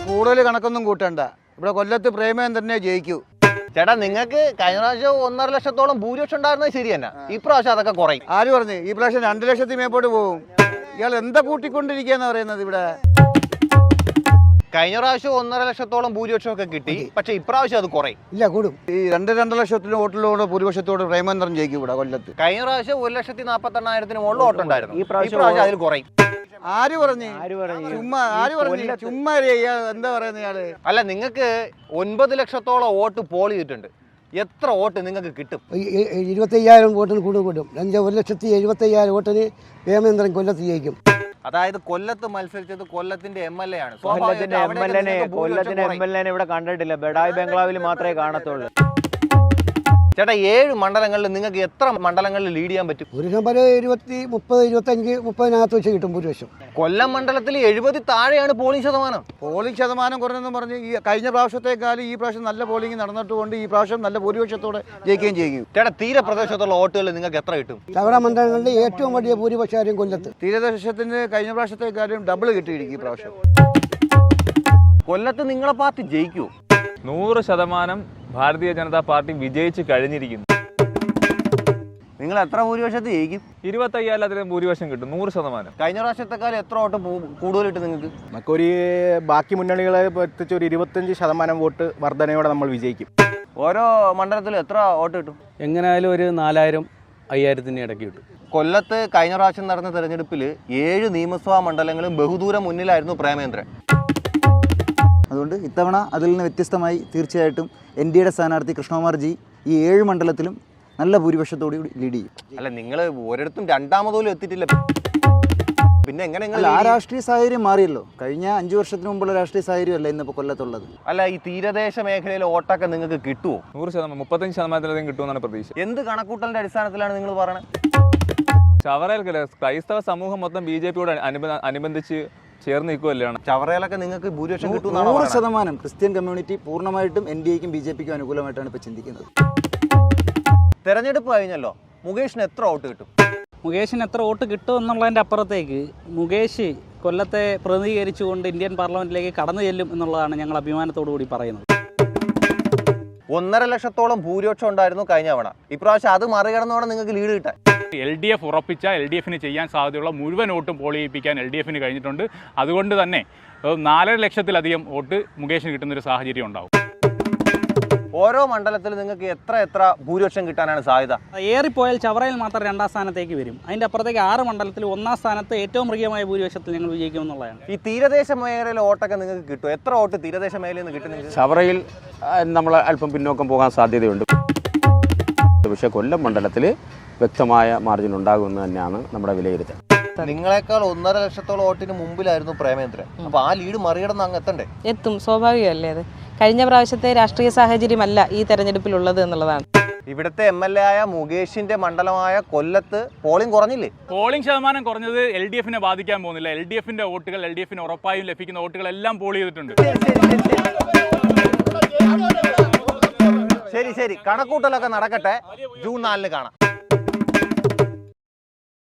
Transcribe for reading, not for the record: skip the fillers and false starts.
കൂടുതൽ കണക്കൊന്നും കൂട്ടണ്ട. ഇവിടെ കൊല്ലത്ത് പ്രേമേന്ദ്രനെ ജയിക്കൂ. ചേട്ടാ, നിങ്ങൾക്ക് കഴിഞ്ഞ പ്രാവശ്യം 1.5 ലക്ഷത്തോളം ഭൂരിപക്ഷം ഉണ്ടായിരുന്നത് ശരി തന്നെ. ഇപ്രാവശ്യം അതൊക്കെ കുറയും. ആര് പറഞ്ഞു? ഈ പ്രാവശ്യം 2 ലക്ഷത്തിൽ മേപ്പോട്ട് പോകും. ഇയാൾ എന്താ കൂട്ടിക്കൊണ്ടിരിക്കുകയെന്ന് പറയുന്നത് ഇവിടെ? കഴിഞ്ഞ പ്രാവശ്യം 1.5 ലക്ഷത്തോളം ഭൂരിപക്ഷം ഒക്കെ കിട്ടി. പക്ഷെ ഇപ്രാവശ്യം അത് കുറയും. ഇല്ല, കൂടും. ഈ 2 ലക്ഷത്തിലും വോട്ടിലോട് ഭൂരിപക്ഷത്തോട് പ്രേമേന്ദ്രൻ ജയിക്കും ഇവിടെ കൊല്ലത്ത്. കഴിഞ്ഞ പ്രാവശ്യം 1,48,000 മുകളിൽ വോട്ടുണ്ടായിരുന്നു. ഈ പ്രാവശ്യം അതിൽ കുറയും. ആര് പറഞ്ഞു? ചുമ്മാ എന്താ പറയുന്നത് ഇയാള്? അല്ല, നിങ്ങൾക്ക് 9 ലക്ഷത്തോളം വോട്ട് പോൾ ചെയ്തിട്ടുണ്ട്. എത്ര വോട്ട് നിങ്ങൾക്ക് കിട്ടും? 25,000 വോട്ടിന് കൂടുതൽ കിട്ടും. 1,70,75,000 വോട്ടിന് പ്രേമേന്ദ്രൻ കൊല്ലത്ത് ജയിക്കും. അതായത് കൊല്ലത്ത് മത്സരിച്ചത് കൊല്ലത്തിന്റെ MLA ആണ്. കൊല്ലത്തിന്റെ MLA ഇവിടെ കണ്ടിട്ടില്ല. ബഡായി ബംഗ്ലാവിൽ മാത്രമേ കാണത്തുള്ളൂ. ചേട്ടാ, 7 മണ്ഡലങ്ങളിൽ നിങ്ങൾക്ക് എത്ര മണ്ഡലങ്ങളിൽ ലീഡ് ചെയ്യാൻ പറ്റും? ഭൂരിപക്ഷം 20, 30, 25, 30 വെച്ച് കിട്ടും ഭൂരിപക്ഷം. കൊല്ലം മണ്ഡലത്തിൽ 70 താഴെയാണ് പോളിംഗ് ശതമാനം. പോളിംഗ് ശതമാനം കുറഞ്ഞെന്ന് പറഞ്ഞ് ഈ കഴിഞ്ഞ പ്രാവശ്യത്തെക്കാളും ഈ പ്രാവശ്യം നല്ല പോളിംഗ് നടന്നിട്ടുകൊണ്ട് ഈ പ്രാവശ്യം നല്ല ഭൂരിപക്ഷത്തോടെ ജയിക്കുകയും ചെയ്യും. ചേട്ടാ, തീരപ്രദേശത്തുള്ള വോട്ടുകൾ നിങ്ങൾക്ക് എത്ര കിട്ടും? ചവറ മണ്ഡലങ്ങളിൽ ഏറ്റവും വലിയ ഭൂരിപക്ഷം കൊല്ലത്ത്. തീരദേശത്തിന് കഴിഞ്ഞ പ്രാവശ്യത്തെക്കാളും ഡബിൾ കിട്ടിയിരിക്കും ഈ പ്രാവശ്യം. കൊല്ലത്ത് നിങ്ങളെ പാർട്ടി ജയിക്കൂ? 100% ഭാരതീയ ജനതാ പാർട്ടി വിജയിച്ച് കഴിഞ്ഞിരിക്കുന്നു. നിങ്ങൾ എത്ര ഭൂരിപക്ഷത്തിൽ ജയിക്കും? 25,000 ഭൂരിപക്ഷം കിട്ടും. 100%. കഴിഞ്ഞ പ്രാവശ്യത്തെക്കാളും എത്ര വോട്ട് കൂടുതൽ കിട്ടും നിങ്ങൾക്ക്? നമുക്കൊരു ബാക്കി മുന്നണികളെ പ്രത്യേകിച്ച് ഒരു 25% വോട്ട് വർധനയോടെ നമ്മൾ വിജയിക്കും. ഓരോ മണ്ഡലത്തിലും എത്ര വോട്ട് കിട്ടും? എങ്ങനെയായാലും ഒരു 4,000, 5,000 ഇടയ്ക്ക് കിട്ടും. കൊല്ലത്ത് കഴിഞ്ഞ പ്രാവശ്യം നടന്ന തെരഞ്ഞെടുപ്പിൽ 7 നിയമസഭാ മണ്ഡലങ്ങളും ബഹുദൂരം മുന്നിലായിരുന്നു പ്രേമേന്ദ്രൻ. അതുകൊണ്ട് ഇത്തവണ അതിൽ നിന്ന് വ്യത്യസ്തമായി തീർച്ചയായിട്ടും NDAയുടെ സ്ഥാനാർത്ഥി കൃഷ്ണകുമാർ ജി ഈ 7 മണ്ഡലത്തിലും നല്ല ഭൂരിപക്ഷത്തോടെ ലീഡ് ചെയ്യും. അല്ല, നിങ്ങൾ ഒരിടത്തും രണ്ടാമതോലും എത്തിയിട്ടില്ല. പിന്നെ എങ്ങനെ ആ രാഷ്ട്രീയ സാഹചര്യം മാറിയല്ലോ. കഴിഞ്ഞ 5 വർഷത്തിന് മുമ്പുള്ള രാഷ്ട്രീയ സാഹചര്യം അല്ല ഇന്നിപ്പോൾ കൊല്ലത്തുള്ളത്. അല്ല, ഈ തീരദേശ മേഖലയിലെ വോട്ടൊക്കെ നിങ്ങൾക്ക് കിട്ടുമോ? 100%, 35% കിട്ടുമെന്നാണ് പ്രതീക്ഷ. എന്ത് കണക്കൂട്ടലിന്റെ അടിസ്ഥാനത്തിലാണ് നിങ്ങൾ പറയുന്നത്? ചവറയിൽ ക്രൈസ്തവ സമൂഹം മൊത്തം BJPയോട് അനുബന്ധിച്ച് ചേർന്ന് നിൽക്കുകയല്ലാണ്. ചവറയിലൊക്കെ നിങ്ങൾക്ക് ഭൂരിപക്ഷം കിട്ടും. 100% ക്രിസ്ത്യൻ കമ്മ്യൂണിറ്റി പൂർണ്ണമായിട്ടും NDAയ്ക്കും BJPക്കും അനുകൂലമായിട്ടാണ് ഇപ്പോൾ ചിന്തിക്കുന്നത്. തെരഞ്ഞെടുപ്പ് കഴിഞ്ഞല്ലോ, മുകേഷിന് എത്ര വോട്ട് കിട്ടും? മുകേഷിന് എത്ര വോട്ട് കിട്ടും എന്നുള്ളതിൻ്റെ അപ്പുറത്തേക്ക് മുകേഷ് കൊല്ലത്തെ പ്രതിനിധീകരിച്ചുകൊണ്ട് ഇന്ത്യൻ പാർലമെന്റിലേക്ക് കടന്നു ചെല്ലും എന്നുള്ളതാണ് ഞങ്ങൾ അഭിമാനത്തോടു കൂടി പറയുന്നത്. 1.5 ലക്ഷത്തോളം ഭൂരിപക്ഷം ഉണ്ടായിരുന്നു കഴിഞ്ഞ തവണ. ഇപ്രാവശ്യം അത് മറികടന്നോടെ നിങ്ങൾക്ക് ലീഡ് കിട്ടാൻ LDF ഉറപ്പിച്ച LDFന് ചെയ്യാൻ സാധ്യതയുള്ള മുഴുവൻ വോട്ടും പോൾ ചെയ്യിപ്പിക്കാൻ LDFന് കഴിഞ്ഞിട്ടുണ്ട്. അതുകൊണ്ട് തന്നെ 4.5 ലക്ഷത്തിലധികം വോട്ട് മുകേഷിന് കിട്ടുന്നൊരു സാഹചര്യം ഉണ്ടാവും. ഓരോ മണ്ഡലത്തിൽ നിങ്ങൾക്ക് എത്ര ഭൂരിപക്ഷം കിട്ടാനാണ് സാധ്യത? ഏറിപ്പോയാൽ ചവറയിൽ മാത്രം 2ാം സ്ഥാനത്തേക്ക് വരും. അതിൻ്റെ അപ്പുറത്തേക്ക് 6 മണ്ഡലത്തിൽ 1ാം സ്ഥാനത്ത് ഏറ്റവും മൃഗീയമായ ഭൂരിപക്ഷത്തിൽ ഞങ്ങൾ വിജയിക്കുമെന്നുള്ളതാണ്. ഈ തീരദേശ മേഖലയിലെ വോട്ടൊക്കെ നിങ്ങൾക്ക് കിട്ടും. എത്ര വോട്ട് തീരദേശ മേഖലയിൽ നിന്ന് കിട്ടും? ചവറയിൽ നമ്മൾ അല്പം പിന്നോക്കം പോകാൻ സാധ്യതയുണ്ട്. പക്ഷേ കൊല്ലം മണ്ഡലത്തിൽ വ്യക്തമായ മാർജിൻ ഉണ്ടാകുമെന്ന് തന്നെയാണ് നമ്മുടെ വിലയിരുത്തൽ. നിങ്ങളെക്കാൾ 1.5 ലക്ഷത്തോളം വോട്ടിന് മുമ്പിലായിരുന്നു പ്രേമേന്ദ്രൻ. അപ്പോൾ ആ ലീഡ് മറികടന്ന് അങ്ങ് എത്തണ്ടേ? എത്തും, സ്വാഭാവികമല്ലേ. അത് കഴിഞ്ഞ പ്രാവശ്യത്തെ രാഷ്ട്രീയ സാഹചര്യമല്ല ഈ തെരഞ്ഞെടുപ്പിലുള്ളത് എന്നുള്ളതാണ്. ഇവിടുത്തെ MLA ആയ മുകേഷിന്റെ മണ്ഡലമായ കൊല്ലത്ത് പോളിംഗ് കുറഞ്ഞില്ലേ? പോളിംഗ് ശതമാനം കുറഞ്ഞത് LDFനെ ബാധിക്കാൻ പോകുന്നില്ല. LDFന്റെ വോട്ടുകൾ, LDFന് ഉറപ്പായും ലഭിക്കുന്ന വോട്ടുകളെല്ലാം പോൾ ചെയ്തിട്ടുണ്ട്. ശരി, കണക്കൂട്ടലൊക്കെ നടക്കട്ടെ. ജൂൺ 4 കാണാം.